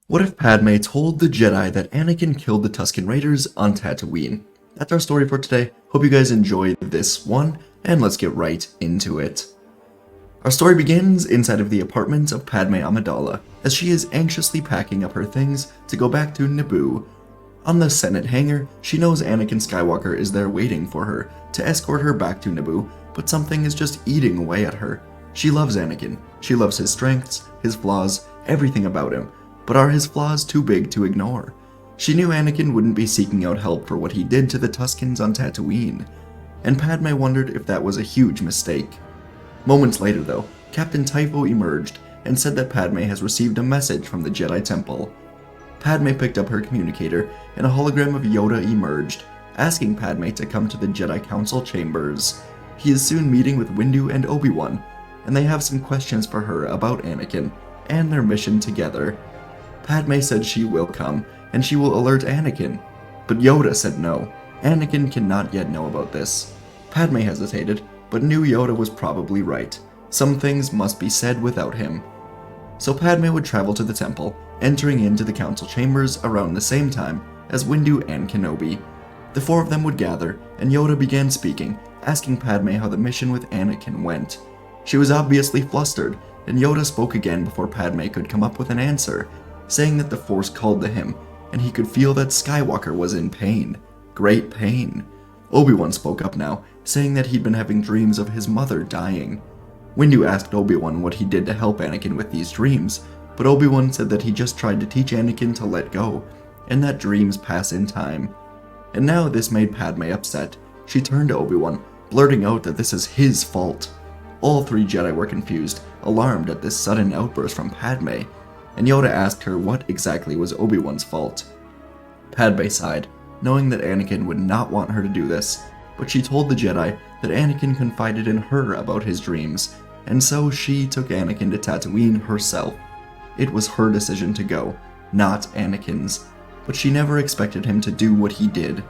What if Padme told the Jedi that Anakin killed the Tusken Raiders on Tatooine? That's our story for today. Hope you guys enjoyed this one, and let's get right into it. Our story begins inside of the apartment of Padme Amidala, as she is anxiously packing up her things to go back to Naboo. On the Senate hangar, she knows Anakin Skywalker is there waiting for her to escort her back to Naboo, but something is just eating away at her. She loves Anakin. She loves his strengths, his flaws, everything about him. But are his flaws too big to ignore? She knew Anakin wouldn't be seeking out help for what he did to the Tuskens on Tatooine, and Padme wondered if that was a huge mistake. Moments later though, Captain Typho emerged and said that Padme has received a message from the Jedi Temple. Padme picked up her communicator and a hologram of Yoda emerged, asking Padme to come to the Jedi Council chambers. He is soon meeting with Windu and Obi-Wan, and they have some questions for her about Anakin and their mission together. Padme said she will come, and she will alert Anakin. But Yoda said no. Anakin cannot yet know about this. Padme hesitated, but knew Yoda was probably right. Some things must be said without him. So Padme would travel to the temple, entering into the council chambers around the same time as Windu and Kenobi. The four of them would gather, and Yoda began speaking, asking Padme how the mission with Anakin went. She was obviously flustered, and Yoda spoke again before Padme could come up with an answer, saying that the Force called to him, and he could feel that Skywalker was in pain. Great pain. Obi-Wan spoke up now, saying that he'd been having dreams of his mother dying. Windu asked Obi-Wan what he did to help Anakin with these dreams, but Obi-Wan said that he just tried to teach Anakin to let go, and that dreams pass in time. And now this made Padme upset. She turned to Obi-Wan, blurting out that this is his fault. All three Jedi were confused, alarmed at this sudden outburst from Padme, and Yoda asked her what exactly was Obi-Wan's fault. Padme sighed, knowing that Anakin would not want her to do this, but she told the Jedi that Anakin confided in her about his dreams, and so she took Anakin to Tatooine herself. It was her decision to go, not Anakin's, but she never expected him to do what he did.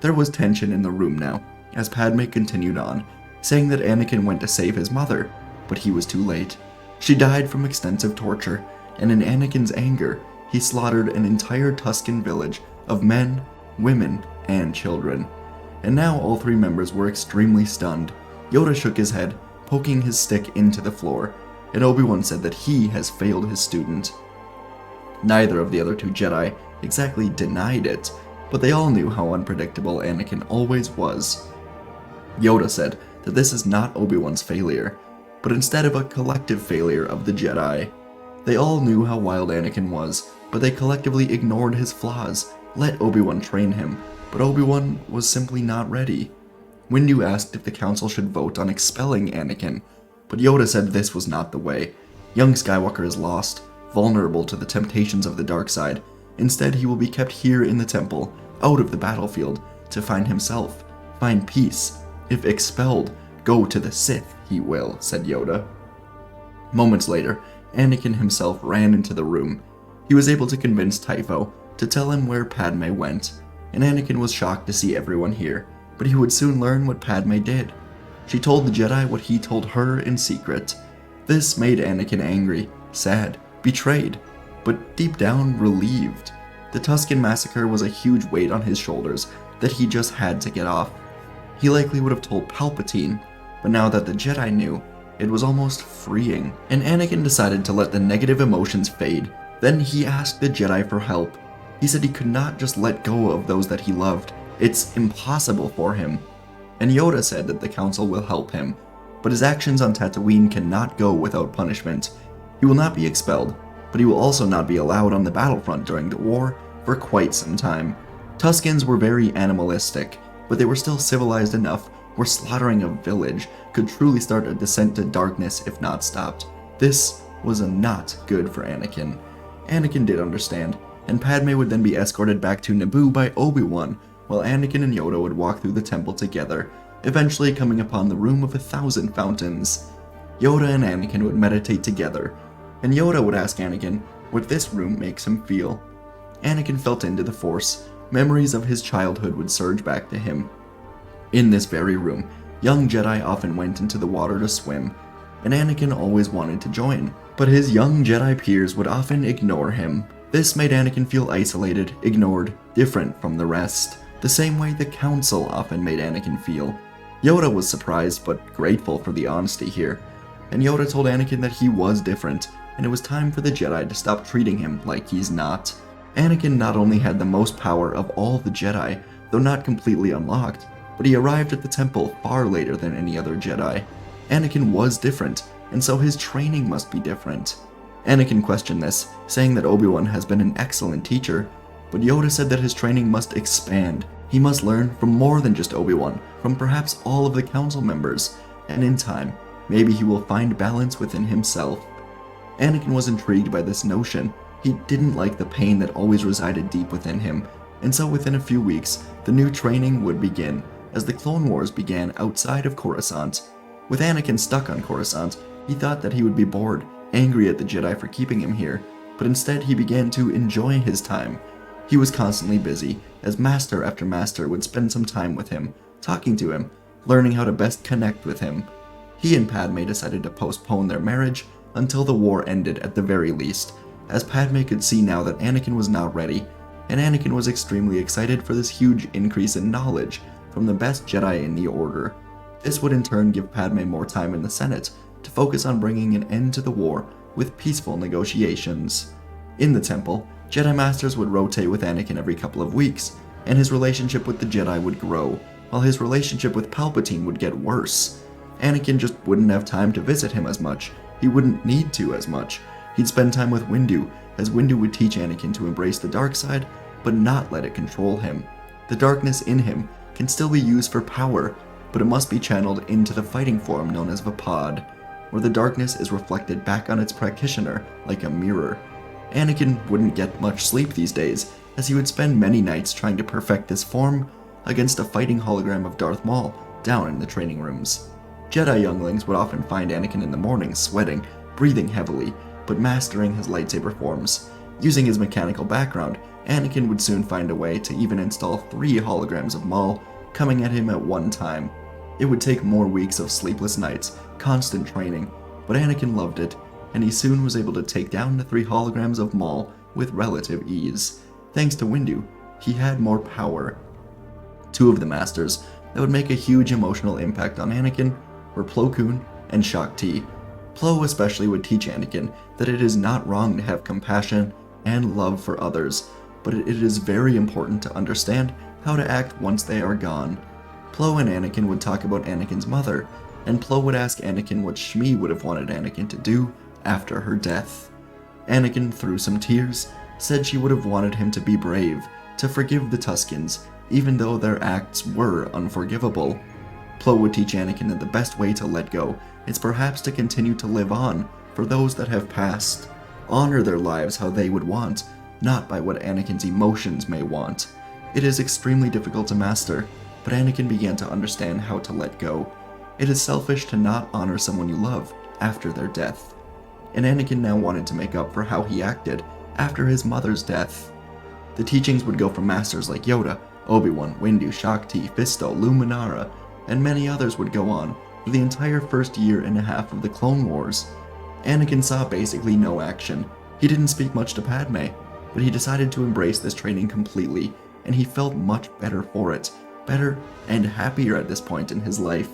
There was tension in the room now, as Padme continued on, saying that Anakin went to save his mother, but he was too late. She died from extensive torture, and in Anakin's anger, he slaughtered an entire Tusken village of men, women, and children. And now all three members were extremely stunned. Yoda shook his head, poking his stick into the floor, and Obi-Wan said that he has failed his student. Neither of the other two Jedi exactly denied it, but they all knew how unpredictable Anakin always was. Yoda said that this is not Obi-Wan's failure, but instead of a collective failure of the Jedi. They all knew how wild Anakin was, but they collectively ignored his flaws, let Obi-Wan train him, but Obi-Wan was simply not ready. Windu asked if the council should vote on expelling Anakin, but Yoda said this was not the way. Young Skywalker is lost, vulnerable to the temptations of the dark side. Instead, he will be kept here in the temple, out of the battlefield, to find himself, find peace. If expelled, go to the Sith, he will, said Yoda. Moments later, Anakin himself ran into the room. He was able to convince Typho to tell him where Padme went, and Anakin was shocked to see everyone here, but he would soon learn what Padme did. She told the Jedi what he told her in secret. This made Anakin angry, sad, betrayed, but deep down relieved. The Tusken massacre was a huge weight on his shoulders that he just had to get off. He likely would have told Palpatine, but now that the Jedi knew, it was almost freeing, and Anakin decided to let the negative emotions fade. Then he asked the Jedi for help. He said he could not just let go of those that he loved. It's impossible for him. And Yoda said that the council will help him, but his actions on Tatooine cannot go without punishment. He will not be expelled, but he will also not be allowed on the battlefront during the war for quite some time. Tuskens were very animalistic, but they were still civilized enough where slaughtering a village could truly start a descent to darkness if not stopped. This was not good for Anakin. Anakin did understand, and Padme would then be escorted back to Naboo by Obi-Wan, while Anakin and Yoda would walk through the temple together, eventually coming upon the Room of 1,000 Fountains. Yoda and Anakin would meditate together, and Yoda would ask Anakin what this room makes him feel. Anakin felt into the Force. Memories of his childhood would surge back to him. In this very room, young Jedi often went into the water to swim, and Anakin always wanted to join, but his young Jedi peers would often ignore him. This made Anakin feel isolated, ignored, different from the rest, the same way the Council often made Anakin feel. Yoda was surprised but grateful for the honesty here, and Yoda told Anakin that he was different, and it was time for the Jedi to stop treating him like he's not. Anakin not only had the most power of all the Jedi, though not completely unlocked, but he arrived at the temple far later than any other Jedi. Anakin was different, and so his training must be different. Anakin questioned this, saying that Obi-Wan has been an excellent teacher, but Yoda said that his training must expand. He must learn from more than just Obi-Wan, from perhaps all of the Council members, and in time, maybe he will find balance within himself. Anakin was intrigued by this notion. He didn't like the pain that always resided deep within him, and so within a few weeks, the new training would begin, as the Clone Wars began outside of Coruscant. With Anakin stuck on Coruscant, he thought that he would be bored, angry at the Jedi for keeping him here, but instead he began to enjoy his time. He was constantly busy, as Master after Master would spend some time with him, talking to him, learning how to best connect with him. He and Padme decided to postpone their marriage until the war ended at the very least, as Padme could see now that Anakin was not ready, and Anakin was extremely excited for this huge increase in knowledge from the best Jedi in the Order. This would in turn give Padme more time in the Senate to focus on bringing an end to the war with peaceful negotiations. In the temple, Jedi Masters would rotate with Anakin every couple of weeks, and his relationship with the Jedi would grow, while his relationship with Palpatine would get worse. Anakin just wouldn't have time to visit him as much. He wouldn't need to as much. He'd spend time with Windu, as Windu would teach Anakin to embrace the dark side, but not let it control him. The darkness in him can still be used for power, but it must be channeled into the fighting form known as Vapad, where the darkness is reflected back on its practitioner like a mirror. Anakin wouldn't get much sleep these days, as he would spend many nights trying to perfect this form against a fighting hologram of Darth Maul down in the training rooms. Jedi younglings would often find Anakin in the morning sweating, breathing heavily, but mastering his lightsaber forms. Using his mechanical background, Anakin would soon find a way to even install 3 holograms of Maul coming at him at one time. It would take more weeks of sleepless nights, constant training, but Anakin loved it, and he soon was able to take down the 3 holograms of Maul with relative ease. Thanks to Windu, he had more power. 2 of the Masters that would make a huge emotional impact on Anakin were Plo Koon and Shaak Ti. Plo especially would teach Anakin that it is not wrong to have compassion and love for others, but it is very important to understand how to act once they are gone. Plo and Anakin would talk about Anakin's mother, and Plo would ask Anakin what Shmi would have wanted Anakin to do after her death. Anakin, through some tears, said she would have wanted him to be brave, to forgive the Tuskens, even though their acts were unforgivable. Plo would teach Anakin that the best way to let go is perhaps to continue to live on for those that have passed. Honor their lives how they would want, not by what Anakin's emotions may want. It is extremely difficult to master, but Anakin began to understand how to let go. It is selfish to not honor someone you love after their death. And Anakin now wanted to make up for how he acted after his mother's death. The teachings would go from masters like Yoda, Obi-Wan, Windu, Shaak Ti, Fisto, Luminara, and many others would go on for the entire first year and a half of the Clone Wars. Anakin saw basically no action. He didn't speak much to Padme, but he decided to embrace this training completely, and he felt much better for it, better and happier at this point in his life.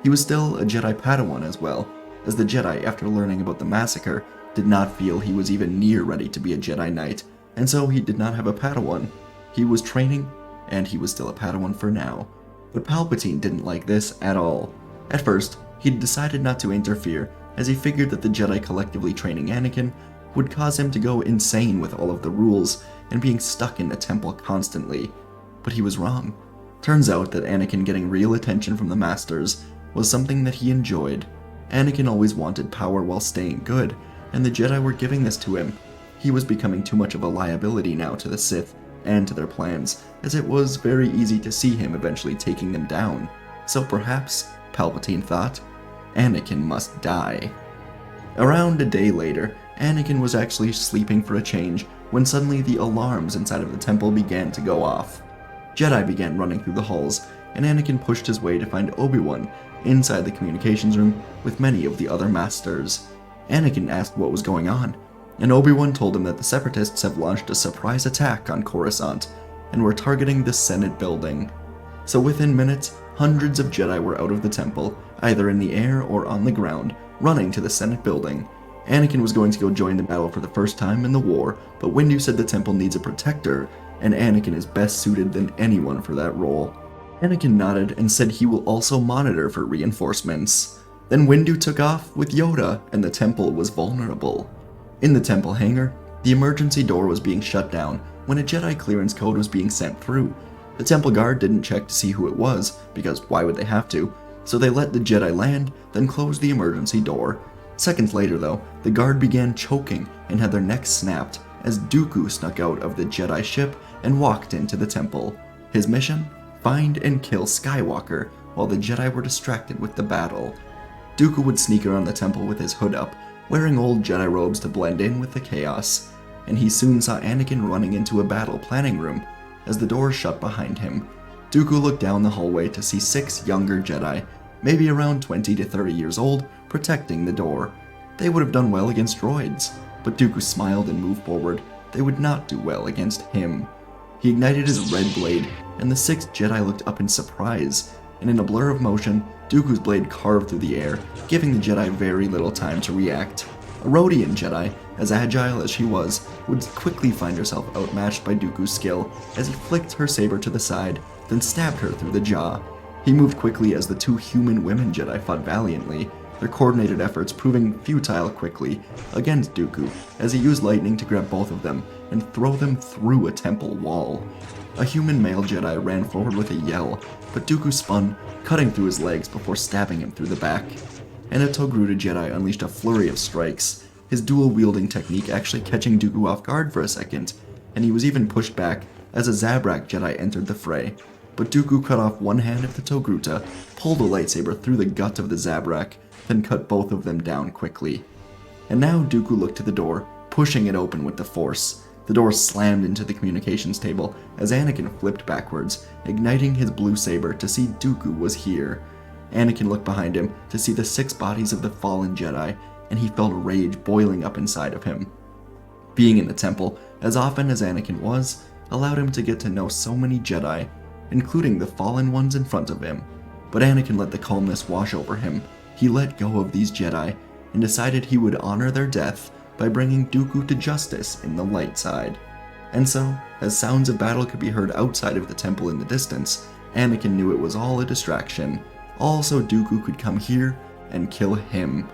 He was still a Jedi Padawan as well, as the Jedi, after learning about the massacre, did not feel he was even near ready to be a Jedi Knight, and so he did not have a Padawan. He was training, and he was still a Padawan for now. But Palpatine didn't like this at all. At first, he decided not to interfere, as he figured that the Jedi collectively training Anakin would cause him to go insane with all of the rules and being stuck in the temple constantly. But he was wrong. Turns out that Anakin getting real attention from the Masters was something that he enjoyed. Anakin always wanted power while staying good, and the Jedi were giving this to him. He was becoming too much of a liability now to the Sith and to their plans, as it was very easy to see him eventually taking them down. So perhaps, Palpatine thought, Anakin must die. Around a day later, Anakin was actually sleeping for a change when suddenly the alarms inside of the temple began to go off. Jedi began running through the halls, and Anakin pushed his way to find Obi-Wan inside the communications room with many of the other Masters. Anakin asked what was going on. and Obi-Wan told him that the Separatists have launched a surprise attack on Coruscant and were targeting the Senate building. So within minutes, hundreds of Jedi were out of the temple, either in the air or on the ground, running to the Senate building. Anakin was going to go join the battle for the first time in the war, but Windu said the temple needs a protector, and Anakin is best suited than anyone for that role. Anakin nodded and said he will also monitor for reinforcements. Then Windu took off with Yoda, and the temple was vulnerable. In the temple hangar, the emergency door was being shut down when a Jedi clearance code was being sent through. The temple guard didn't check to see who it was, because why would they have to? So they let the Jedi land, then closed the emergency door. Seconds later though, the guard began choking and had their necks snapped as Dooku snuck out of the Jedi ship and walked into the temple. His mission? Find and kill Skywalker while the Jedi were distracted with the battle. Dooku would sneak around the temple with his hood up, wearing old Jedi robes to blend in with the chaos, and he soon saw Anakin running into a battle planning room as the door shut behind him. Dooku looked down the hallway to see 6 younger Jedi, maybe around 20 to 30 years old, protecting the door. They would have done well against droids, but Dooku smiled and moved forward. They would not do well against him. He ignited his red blade, and the 6 Jedi looked up in surprise, and in a blur of motion, Dooku's blade carved through the air, giving the Jedi very little time to react. A Rodian Jedi, as agile as she was, would quickly find herself outmatched by Dooku's skill as he flicked her saber to the side, then stabbed her through the jaw. He moved quickly as the 2 human women Jedi fought valiantly, their coordinated efforts proving futile quickly against Dooku as he used lightning to grab both of them and throw them through a temple wall. A human male Jedi ran forward with a yell, but Dooku spun, cutting through his legs before stabbing him through the back. And a Togruta Jedi unleashed a flurry of strikes, his dual-wielding technique actually catching Dooku off guard for a second, and he was even pushed back as a Zabrak Jedi entered the fray. But Dooku cut off one hand of the Togruta, pulled a lightsaber through the gut of the Zabrak, then cut both of them down quickly. And now Dooku looked to the door, pushing it open with the Force. The door slammed into the communications table as Anakin flipped backwards, igniting his blue saber to see Dooku was here. Anakin looked behind him to see the 6 bodies of the fallen Jedi, and he felt rage boiling up inside of him. Being in the temple, as often as Anakin was, allowed him to get to know so many Jedi, including the fallen ones in front of him. But Anakin let the calmness wash over him. He let go of these Jedi, and decided he would honor their death by bringing Dooku to justice in the light side. And so, as sounds of battle could be heard outside of the temple in the distance, Anakin knew it was all a distraction. Also, Dooku could come here and kill him.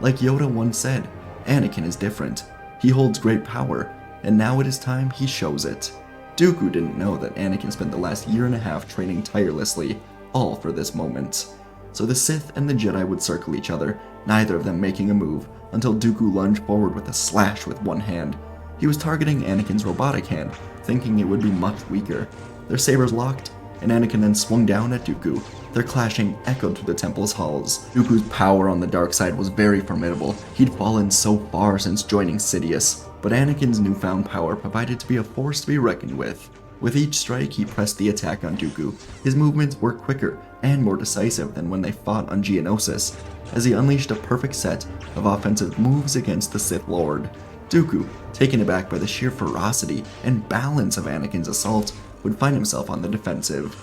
Like Yoda once said, Anakin is different. He holds great power, and now it is time he shows it. Dooku didn't know that Anakin spent the last year and a half training tirelessly, all for this moment. So the Sith and the Jedi would circle each other, neither of them making a move, until Dooku lunged forward with a slash with one hand. He was targeting Anakin's robotic hand, thinking it would be much weaker. Their sabers locked, and Anakin then swung down at Dooku. Their clashing echoed through the temple's halls. Dooku's power on the dark side was very formidable. He'd fallen so far since joining Sidious, but Anakin's newfound power provided to be a force to be reckoned with. With each strike, he pressed the attack on Dooku. His movements were quicker and more decisive than when they fought on Geonosis, as he unleashed a perfect set of offensive moves against the Sith Lord. Dooku, taken aback by the sheer ferocity and balance of Anakin's assault, would find himself on the defensive.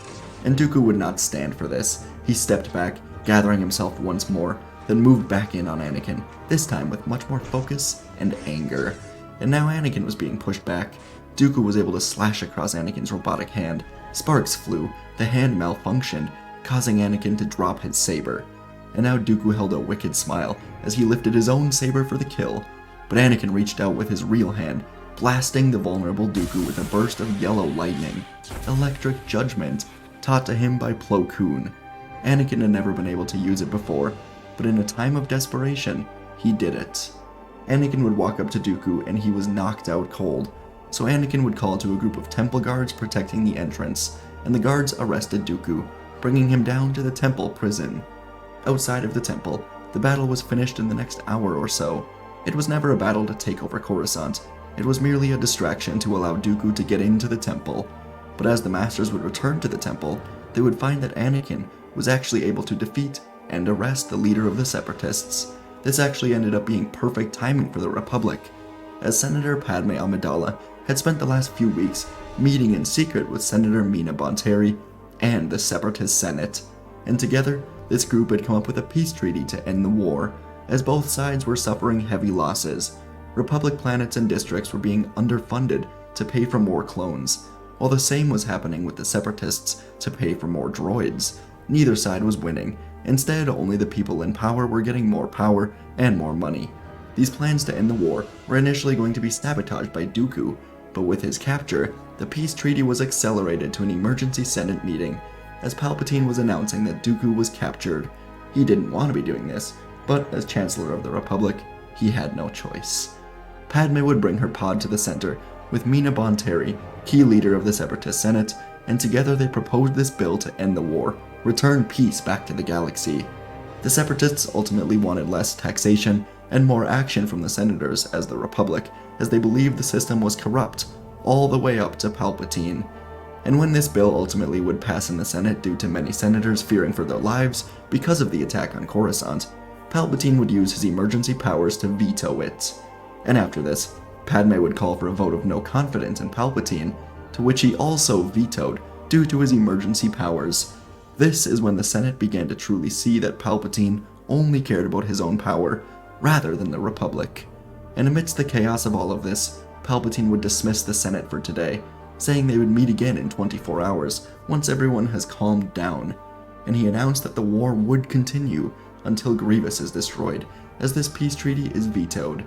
And Dooku would not stand for this. He stepped back, gathering himself once more, then moved back in on Anakin, this time with much more focus and anger. And now Anakin was being pushed back. Dooku was able to slash across Anakin's robotic hand. Sparks flew, the hand malfunctioned, causing Anakin to drop his saber. And now Dooku held a wicked smile as he lifted his own saber for the kill. But Anakin reached out with his real hand, blasting the vulnerable Dooku with a burst of yellow lightning. Electric Judgment, taught to him by Plo Koon. Anakin had never been able to use it before, but in a time of desperation, he did it. Anakin would walk up to Dooku and he was knocked out cold, so Anakin would call to a group of temple guards protecting the entrance, and the guards arrested Dooku, bringing him down to the temple prison. Outside of the temple, the battle was finished in the next hour or so. It was never a battle to take over Coruscant. It was merely a distraction to allow Dooku to get into the temple. But as the Masters would return to the temple, they would find that Anakin was actually able to defeat and arrest the leader of the Separatists. This actually ended up being perfect timing for the Republic. as Senator Padme Amidala had spent the last few weeks meeting in secret with Senator Mina Bonteri and the Separatist Senate, and together this group had come up with a peace treaty to end the war, as both sides were suffering heavy losses. Republic planets and districts were being underfunded to pay for more clones, while the same was happening with the Separatists to pay for more droids. Neither side was winning. Instead, only the people in power were getting more power and more money. These plans to end the war were initially going to be sabotaged by Dooku, but with his capture, the peace treaty was accelerated to an emergency Senate meeting, as Palpatine was announcing that Dooku was captured. He didn't want to be doing this, but as Chancellor of the Republic, he had no choice. Padme would bring her pod to the center, with Mina Bonteri, key leader of the Separatist Senate, and together they proposed this bill to end the war, return peace back to the galaxy. The Separatists ultimately wanted less taxation and more action from the senators as the Republic, as they believed the system was corrupt, all the way up to Palpatine. And when this bill ultimately would pass in the Senate due to many senators fearing for their lives because of the attack on Coruscant, Palpatine would use his emergency powers to veto it. And after this, Padme would call for a vote of no confidence in Palpatine, to which he also vetoed due to his emergency powers. This is when the Senate began to truly see that Palpatine only cared about his own power, rather than the Republic. And amidst the chaos of all of this, Palpatine would dismiss the Senate for today, saying they would meet again in 24 hours once everyone has calmed down. And he announced that the war would continue until Grievous is destroyed, as this peace treaty is vetoed.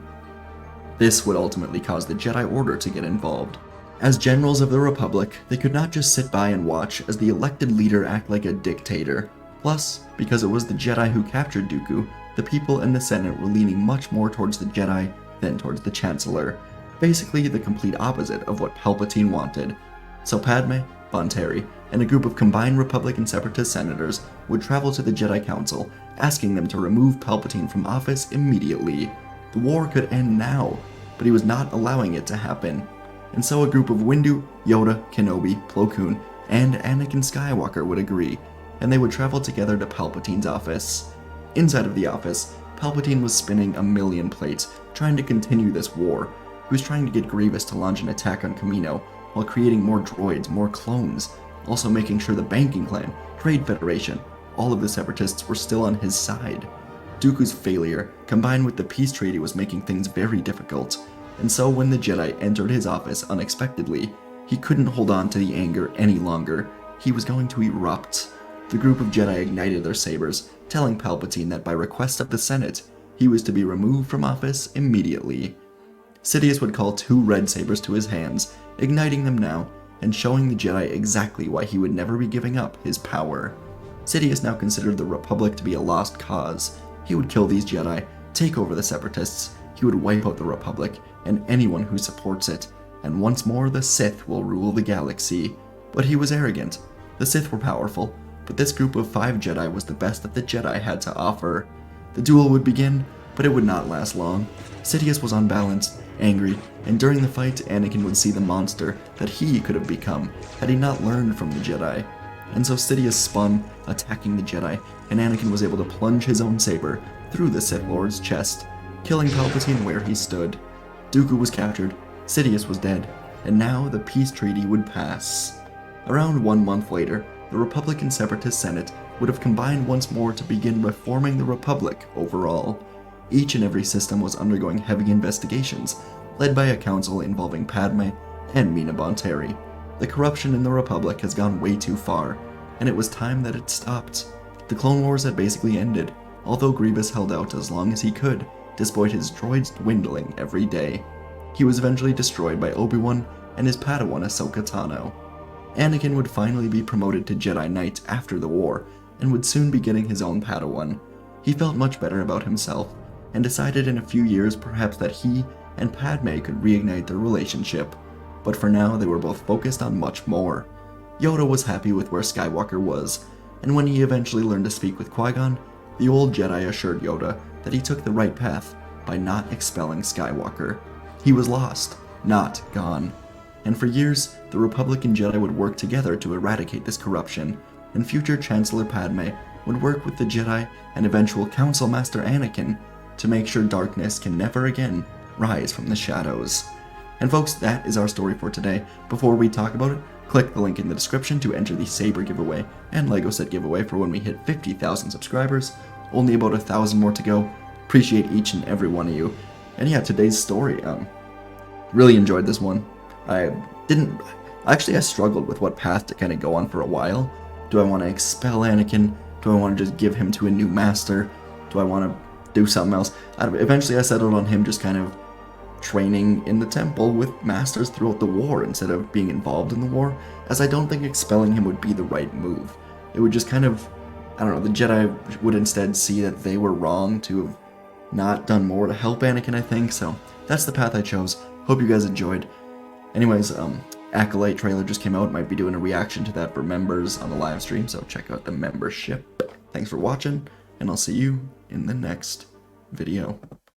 This would ultimately cause the Jedi Order to get involved. As generals of the Republic, they could not just sit by and watch as the elected leader act like a dictator. Plus, because it was the Jedi who captured Dooku, the people in the Senate were leaning much more towards the Jedi than towards the Chancellor. Basically the complete opposite of what Palpatine wanted. So Padme, Bonteri, and a group of combined Republic and Separatist senators would travel to the Jedi Council, asking them to remove Palpatine from office immediately. The war could end now, but he was not allowing it to happen. And so a group of Windu, Yoda, Kenobi, Plo Koon, and Anakin Skywalker would agree, and they would travel together to Palpatine's office. Inside of the office, Palpatine was spinning a million plates, trying to continue this war. He was trying to get Grievous to launch an attack on Kamino, while creating more droids, more clones, also making sure the Banking Clan, Trade Federation, all of the Separatists were still on his side. Dooku's failure, combined with the peace treaty, was making things very difficult, and so when the Jedi entered his office unexpectedly, he couldn't hold on to the anger any longer. He was going to erupt. The group of Jedi ignited their sabers, telling Palpatine that by request of the Senate, he was to be removed from office immediately. Sidious would call 2 red sabers to his hands, igniting them now, and showing the Jedi exactly why he would never be giving up his power. Sidious now considered the Republic to be a lost cause. He would kill these Jedi, take over the Separatists, he would wipe out the Republic, and anyone who supports it, and once more the Sith will rule the galaxy. But he was arrogant. The Sith were powerful, but this group of 5 Jedi was the best that the Jedi had to offer. The duel would begin, but it would not last long. Sidious was unbalanced, angry, and during the fight, Anakin would see the monster that he could have become had he not learned from the Jedi. And so Sidious spun, attacking the Jedi, and Anakin was able to plunge his own saber through the Sith Lord's chest, killing Palpatine where he stood. Dooku was captured, Sidious was dead, and now the peace treaty would pass. Around 1 month later, the Republic and Separatist Senate would have combined once more to begin reforming the Republic overall. Each and every system was undergoing heavy investigations, led by a council involving Padme and Mina Bonteri. The corruption in the Republic has gone way too far, and it was time that it stopped. The Clone Wars had basically ended, although Grievous held out as long as he could, despite his droids dwindling every day. He was eventually destroyed by Obi-Wan and his Padawan Ahsoka Tano. Anakin would finally be promoted to Jedi Knight after the war, and would soon be getting his own Padawan. He felt much better about himself, and decided in a few years perhaps that he and Padme could reignite their relationship. But for now, they were both focused on much more. Yoda was happy with where Skywalker was, and when he eventually learned to speak with Qui-Gon, the old Jedi assured Yoda that he took the right path by not expelling Skywalker. He was lost, not gone. And for years, the Republic and Jedi would work together to eradicate this corruption, and future Chancellor Padme would work with the Jedi and eventual Council Master Anakin to make sure darkness can never again rise from the shadows. And folks, that is our story for today. Before we talk about it, click the link in the description to enter the Saber giveaway and Lego set giveaway for when we hit 50,000 subscribers. Only about 1,000 more to go. Appreciate each and every one of you. And yeah, today's story, really enjoyed this one. I struggled with what path to kind of go on for a while. Do I want to expel Anakin? Do I want to just give him to a new master? Do I want to do something else? Eventually I settled on him just kind of training in the temple with masters throughout the war instead of being involved in the war, as I don't think expelling him would be the right move. It would just kind of, I don't know, the Jedi would instead see that they were wrong to have not done more to help Anakin, I think, so that's the path I chose. Hope you guys enjoyed. Anyways, Acolyte trailer just came out. Might be doing a reaction to that for members on the live stream, so check out the membership. Thanks for watching, and I'll see you in the next video.